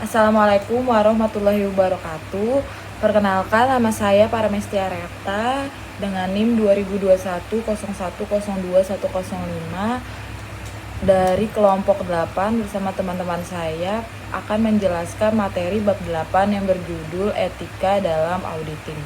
Assalamualaikum warahmatullahi wabarakatuh. Perkenalkan, nama saya Paramestia Reta dengan NIM 202101021105 dari kelompok 8 bersama teman-teman saya akan menjelaskan materi bab 8 yang berjudul Etika dalam Auditing.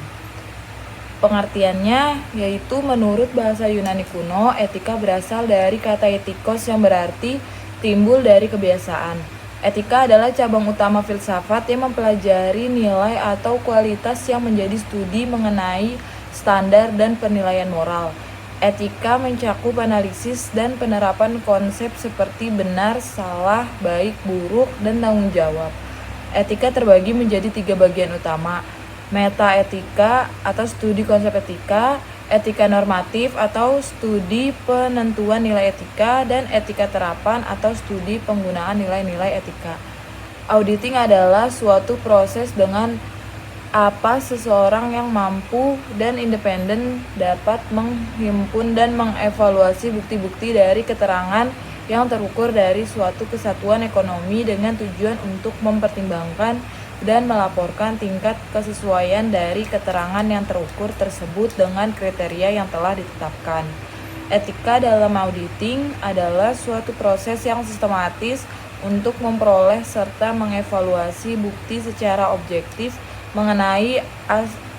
Pengertiannya yaitu menurut bahasa Yunani kuno, etika berasal dari kata etikos yang berarti timbul dari kebiasaan. Etika adalah cabang utama filsafat yang mempelajari nilai atau kualitas yang menjadi studi mengenai standar dan penilaian moral. Etika mencakup analisis dan penerapan konsep seperti benar, salah, baik, buruk, dan tanggung jawab. Etika terbagi menjadi 3 bagian utama: metaetika atau studi konsep etika, etika normatif atau studi penentuan nilai etika, dan etika terapan atau studi penggunaan nilai-nilai etika. Auditing adalah suatu proses dengan apa seseorang yang mampu dan independen dapat menghimpun dan mengevaluasi bukti-bukti dari keterangan yang terukur dari suatu kesatuan ekonomi dengan tujuan untuk mempertimbangkan dan melaporkan tingkat kesesuaian dari keterangan yang terukur tersebut dengan kriteria yang telah ditetapkan. Etika dalam auditing adalah suatu proses yang sistematis untuk memperoleh serta mengevaluasi bukti secara objektif mengenai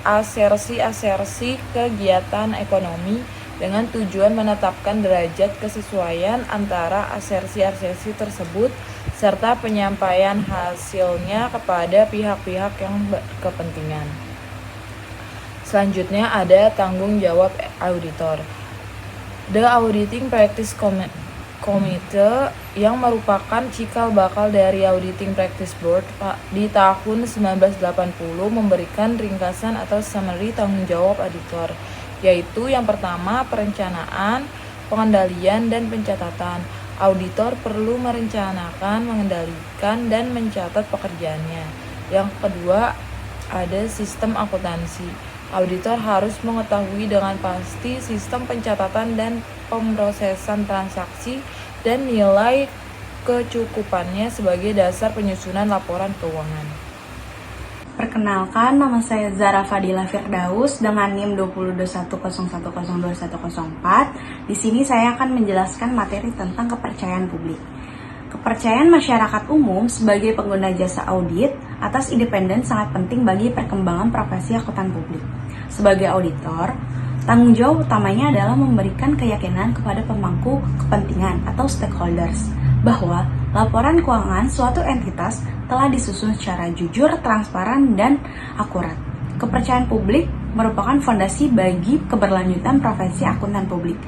asersi-asersi kegiatan ekonomi dengan tujuan menetapkan derajat kesesuaian antara asersi-asersi tersebut serta penyampaian hasilnya kepada pihak-pihak yang berkepentingan. Selanjutnya ada tanggung jawab auditor. The Auditing Practice Committee yang merupakan cikal bakal dari Auditing Practice Board di tahun 1980 memberikan ringkasan atau summary tanggung jawab auditor, yaitu yang pertama perencanaan, pengendalian, dan pencatatan. Auditor perlu merencanakan, mengendalikan, dan mencatat pekerjaannya. Yang kedua, ada sistem akuntansi. Auditor harus mengetahui dengan pasti sistem pencatatan dan pemrosesan transaksi dan nilai kecukupannya sebagai dasar penyusunan laporan keuangan. Perkenalkan, nama saya Zara Fadila Firdaus dengan NIM 202101021104. Di sini saya akan menjelaskan materi tentang kepercayaan publik. Kepercayaan masyarakat umum sebagai pengguna jasa audit atas independen sangat penting bagi perkembangan profesi akuntan publik. Sebagai auditor, tanggung jawab utamanya adalah memberikan keyakinan kepada pemangku kepentingan atau stakeholders bahwa laporan keuangan suatu entitas telah disusun secara jujur, transparan, dan akurat. Kepercayaan publik merupakan fondasi bagi keberlanjutan profesi akuntan publik,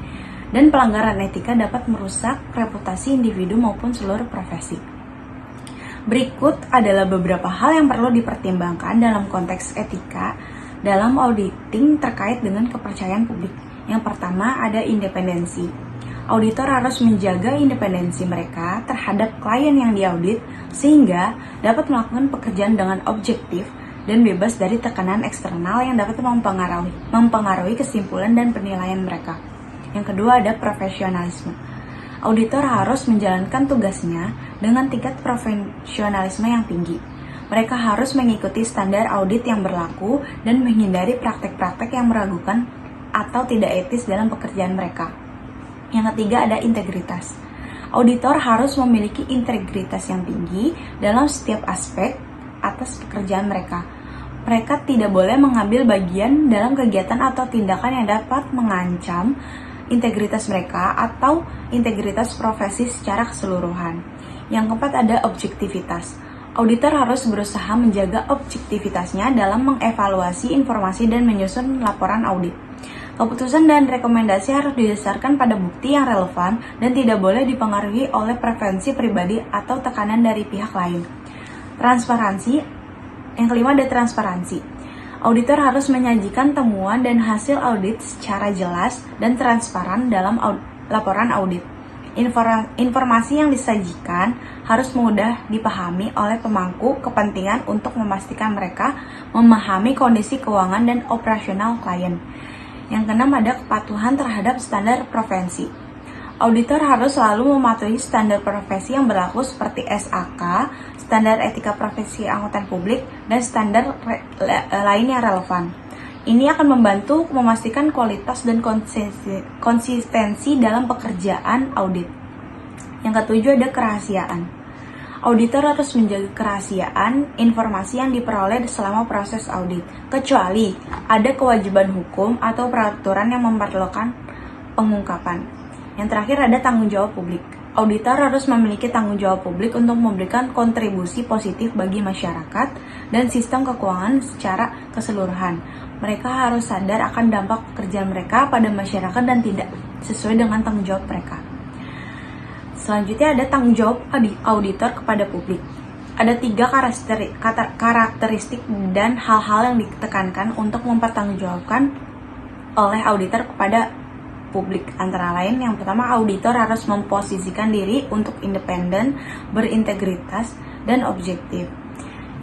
dan pelanggaran etika dapat merusak reputasi individu maupun seluruh profesi. Berikut adalah beberapa hal yang perlu dipertimbangkan dalam konteks etika dalam auditing terkait dengan kepercayaan publik. Yang pertama ada independensi. Auditor harus menjaga independensi mereka terhadap klien yang diaudit sehingga dapat melakukan pekerjaan dengan objektif dan bebas dari tekanan eksternal yang dapat mempengaruhi kesimpulan dan penilaian mereka. Yang kedua ada profesionalisme. Auditor harus menjalankan tugasnya dengan tingkat profesionalisme yang tinggi. Mereka harus mengikuti standar audit yang berlaku dan menghindari praktek-praktek yang meragukan atau tidak etis dalam pekerjaan mereka. Yang ketiga ada integritas. Auditor harus memiliki integritas yang tinggi dalam setiap aspek atas pekerjaan mereka. Mereka tidak boleh mengambil bagian dalam kegiatan atau tindakan yang dapat mengancam integritas mereka atau integritas profesi secara keseluruhan. Yang keempat ada objektivitas. Auditor harus berusaha menjaga objektivitasnya dalam mengevaluasi informasi dan menyusun laporan audit. Keputusan dan rekomendasi harus didasarkan pada bukti yang relevan dan tidak boleh dipengaruhi oleh preferensi pribadi atau tekanan dari pihak lain. Transparansi. Yang kelima ada transparansi. Auditor harus menyajikan temuan dan hasil audit secara jelas dan transparan dalam laporan audit. Informasi yang disajikan harus mudah dipahami oleh pemangku kepentingan untuk memastikan mereka memahami kondisi keuangan dan operasional klien. Yang keenam ada kepatuhan terhadap standar profesi. Auditor harus selalu mematuhi standar profesi yang berlaku seperti SAK, standar etika profesi akuntan publik, dan standar lain yang relevan. Ini akan membantu memastikan kualitas dan konsistensi dalam pekerjaan audit. Yang ketujuh ada kerahasiaan. Auditor harus menjaga kerahasiaan informasi yang diperoleh selama proses audit, kecuali ada kewajiban hukum atau peraturan yang memerlukan pengungkapan. Yang terakhir ada tanggung jawab publik. Auditor harus memiliki tanggung jawab publik untuk memberikan kontribusi positif bagi masyarakat dan sistem keuangan secara keseluruhan. Mereka harus sadar akan dampak pekerjaan mereka pada masyarakat dan tidak sesuai dengan tanggung jawab mereka. Selanjutnya ada tanggung jawab auditor kepada publik. Ada 3 karakteristik dan hal-hal yang ditekankan untuk mempertanggungjawabkan oleh auditor kepada publik. Antara lain, yang pertama, auditor harus memposisikan diri untuk independen, berintegritas, dan objektif.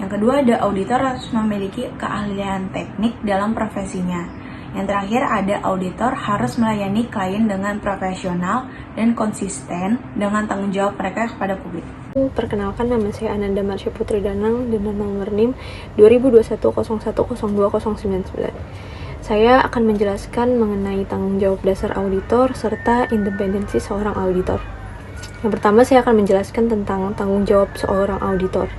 Yang kedua, ada auditor harus memiliki keahlian teknik dalam profesinya. Yang terakhir, ada auditor harus melayani klien dengan profesional dan konsisten dengan tanggung jawab mereka kepada publik. Perkenalkan, nama saya Ananda Marsha Putri Danang dengan nomor NIM 202101020099. Saya akan menjelaskan mengenai tanggung jawab dasar auditor serta independensi seorang auditor. Yang pertama, saya akan menjelaskan tentang tanggung jawab seorang auditor.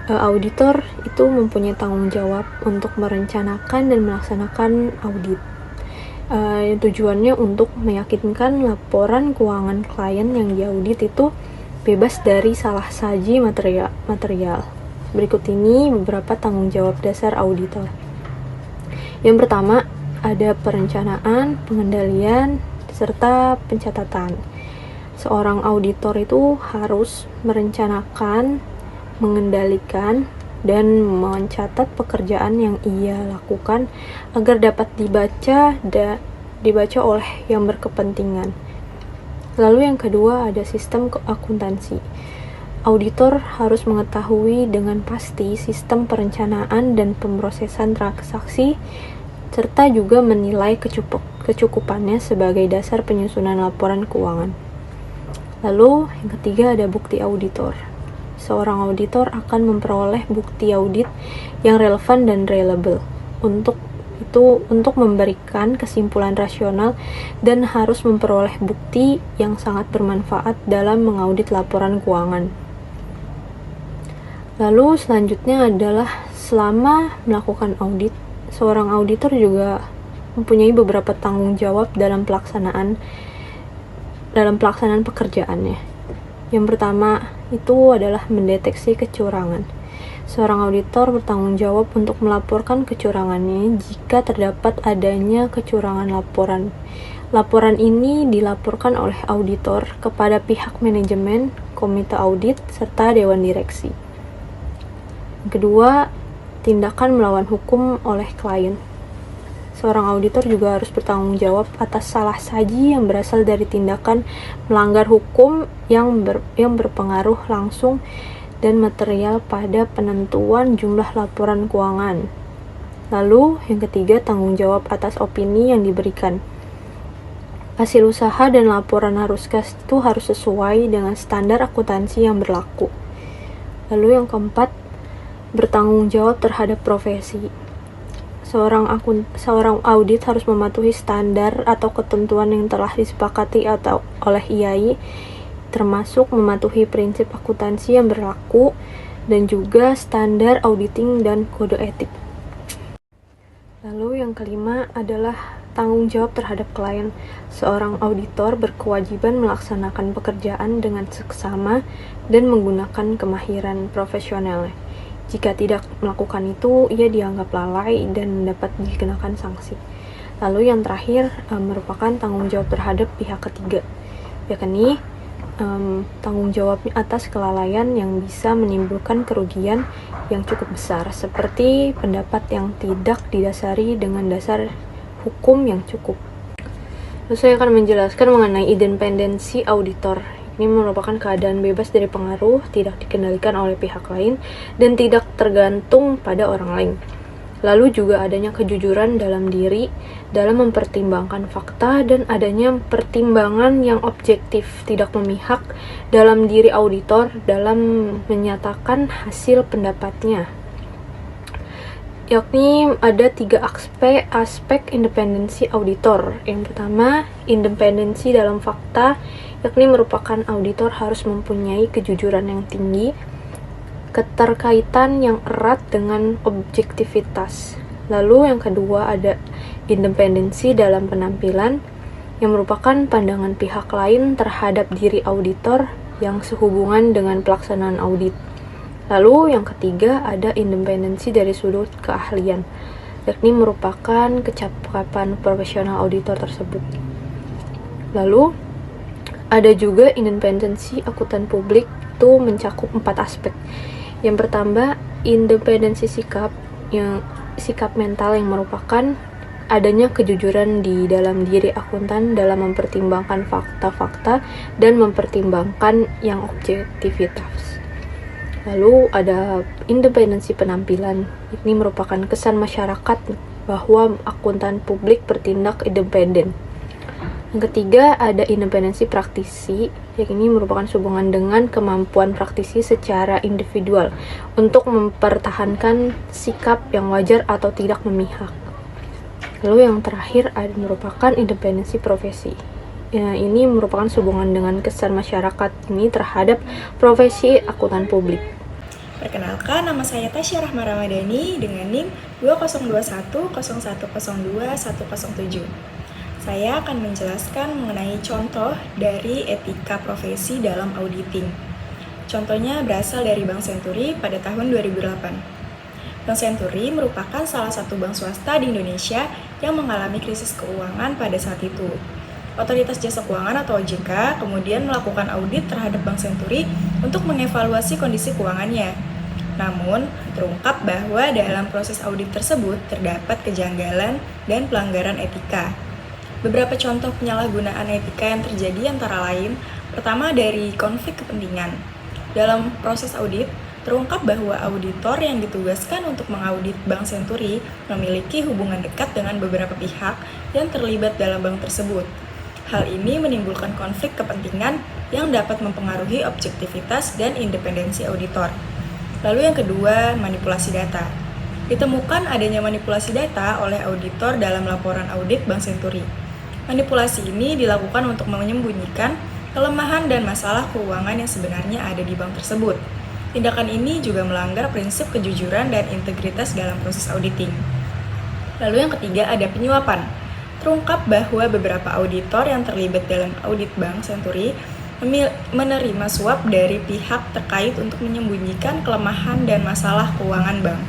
Auditor itu mempunyai tanggung jawab untuk merencanakan dan melaksanakan audit. Tujuannya untuk meyakinkan laporan keuangan klien yang diaudit itu bebas dari salah saji material. Berikut ini beberapa tanggung jawab dasar auditor. Yang pertama, ada perencanaan, pengendalian, serta pencatatan. Seorang auditor itu harus merencanakan, mengendalikan, dan mencatat pekerjaan yang ia lakukan agar dapat dibaca oleh yang berkepentingan. Lalu yang kedua ada sistem akuntansi. Auditor harus mengetahui dengan pasti sistem perencanaan dan pemrosesan transaksi serta juga menilai kecukupannya sebagai dasar penyusunan laporan keuangan. Lalu yang ketiga ada bukti auditor. Seorang auditor akan memperoleh bukti audit yang relevan dan reliable untuk memberikan kesimpulan rasional dan harus memperoleh bukti yang sangat bermanfaat dalam mengaudit laporan keuangan. Lalu selanjutnya adalah selama melakukan audit, seorang auditor juga mempunyai beberapa tanggung jawab dalam pelaksanaan pekerjaannya. Yang pertama itu adalah mendeteksi kecurangan. Seorang auditor bertanggung jawab untuk melaporkan kecurangannya jika terdapat adanya kecurangan laporan. Laporan ini dilaporkan oleh auditor kepada pihak manajemen, komite audit, serta dewan direksi. Yang kedua, tindakan melawan hukum oleh klien. Seorang auditor juga harus bertanggung jawab atas salah saji yang berasal dari tindakan melanggar hukum yang berpengaruh langsung dan material pada penentuan jumlah laporan keuangan. Lalu, yang ketiga, tanggung jawab atas opini yang diberikan. Hasil usaha dan laporan itu harus sesuai dengan standar akuntansi yang berlaku. Lalu yang keempat, bertanggung jawab terhadap profesi. Seorang audit harus mematuhi standar atau ketentuan yang telah disepakati oleh IAI, termasuk mematuhi prinsip akuntansi yang berlaku dan juga standar auditing dan kode etik. Lalu yang kelima adalah tanggung jawab terhadap klien. Seorang auditor berkewajiban melaksanakan pekerjaan dengan seksama dan menggunakan kemahiran profesionalnya. Jika tidak melakukan itu, ia dianggap lalai dan dapat dikenakan sanksi. Lalu yang terakhir merupakan tanggung jawab terhadap pihak ketiga, yakni tanggung jawab atas kelalaian yang bisa menimbulkan kerugian yang cukup besar, seperti pendapat yang tidak didasari dengan dasar hukum yang cukup. Lalu saya akan menjelaskan mengenai independensi auditor. Ini merupakan keadaan bebas dari pengaruh, tidak dikendalikan oleh pihak lain, dan tidak tergantung pada orang lain. Lalu juga adanya kejujuran dalam diri dalam mempertimbangkan fakta dan adanya pertimbangan yang objektif tidak memihak dalam diri auditor dalam menyatakan hasil pendapatnya. Yakni ada 3 aspek independensi auditor. Yang pertama, independensi dalam fakta, yakni merupakan auditor harus mempunyai kejujuran yang tinggi, keterkaitan yang erat dengan objektivitas. Lalu yang kedua ada independensi dalam penampilan, yang merupakan pandangan pihak lain terhadap diri auditor yang sehubungan dengan pelaksanaan audit. Lalu yang ketiga ada independensi dari sudut keahlian, yakni merupakan kecakapan profesional auditor tersebut. Lalu ada juga independensi akuntan publik, itu mencakup 4 aspek. Yang pertama, independensi sikap mental yang merupakan adanya kejujuran di dalam diri akuntan dalam mempertimbangkan fakta-fakta dan mempertimbangkan yang objektivitas. Lalu ada independensi penampilan, ini merupakan kesan masyarakat bahwa akuntan publik bertindak independen. Yang ketiga ada independensi praktisi, yang ini merupakan hubungan dengan kemampuan praktisi secara individual untuk mempertahankan sikap yang wajar atau tidak memihak. Lalu yang terakhir ada merupakan independensi profesi. Ini merupakan hubungan dengan kesan masyarakat ini terhadap profesi akuntan publik. Perkenalkan, nama saya Tasya Rahma Ramadhani dengan NIM 202101021107. Saya akan menjelaskan mengenai contoh dari etika profesi dalam auditing. Contohnya berasal dari Bank Senturi pada tahun 2008. Bank Senturi merupakan salah satu bank swasta di Indonesia yang mengalami krisis keuangan pada saat itu. Otoritas Jasa Keuangan atau OJK kemudian melakukan audit terhadap Bank Senturi untuk mengevaluasi kondisi keuangannya. Namun, terungkap bahwa dalam proses audit tersebut terdapat kejanggalan dan pelanggaran etika. Beberapa contoh penyalahgunaan etika yang terjadi antara lain, pertama dari konflik kepentingan. Dalam proses audit, terungkap bahwa auditor yang ditugaskan untuk mengaudit Bank Senturi memiliki hubungan dekat dengan beberapa pihak yang terlibat dalam bank tersebut. Hal ini menimbulkan konflik kepentingan yang dapat mempengaruhi objektivitas dan independensi auditor. Lalu yang kedua, manipulasi data. Ditemukan adanya manipulasi data oleh auditor dalam laporan audit Bank Senturi. Manipulasi ini dilakukan untuk menyembunyikan kelemahan dan masalah keuangan yang sebenarnya ada di bank tersebut. Tindakan ini juga melanggar prinsip kejujuran dan integritas dalam proses auditing. Lalu yang ketiga ada penyuapan. Terungkap bahwa beberapa auditor yang terlibat dalam audit Bank Senturi menerima suap dari pihak terkait untuk menyembunyikan kelemahan dan masalah keuangan bank.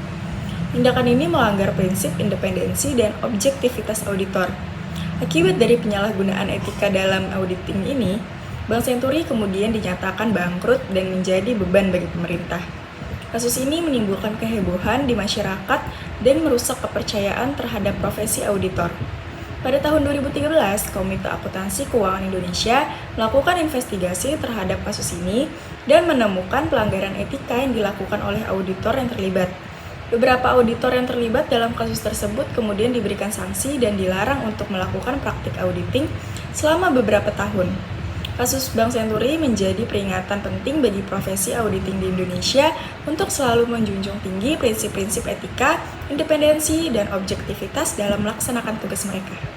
Tindakan ini melanggar prinsip independensi dan objektivitas auditor. Akibat dari penyalahgunaan etika dalam auditing ini, Bank Senturi kemudian dinyatakan bangkrut dan menjadi beban bagi pemerintah. Kasus ini menimbulkan kehebohan di masyarakat dan merusak kepercayaan terhadap profesi auditor. Pada tahun 2013, Komite Akuntansi Keuangan Indonesia melakukan investigasi terhadap kasus ini dan menemukan pelanggaran etika yang dilakukan oleh auditor yang terlibat. Beberapa auditor yang terlibat dalam kasus tersebut kemudian diberikan sanksi dan dilarang untuk melakukan praktik auditing selama beberapa tahun. Kasus Bank Senturi menjadi peringatan penting bagi profesi auditing di Indonesia untuk selalu menjunjung tinggi prinsip-prinsip etika, independensi, dan objektivitas dalam melaksanakan tugas mereka.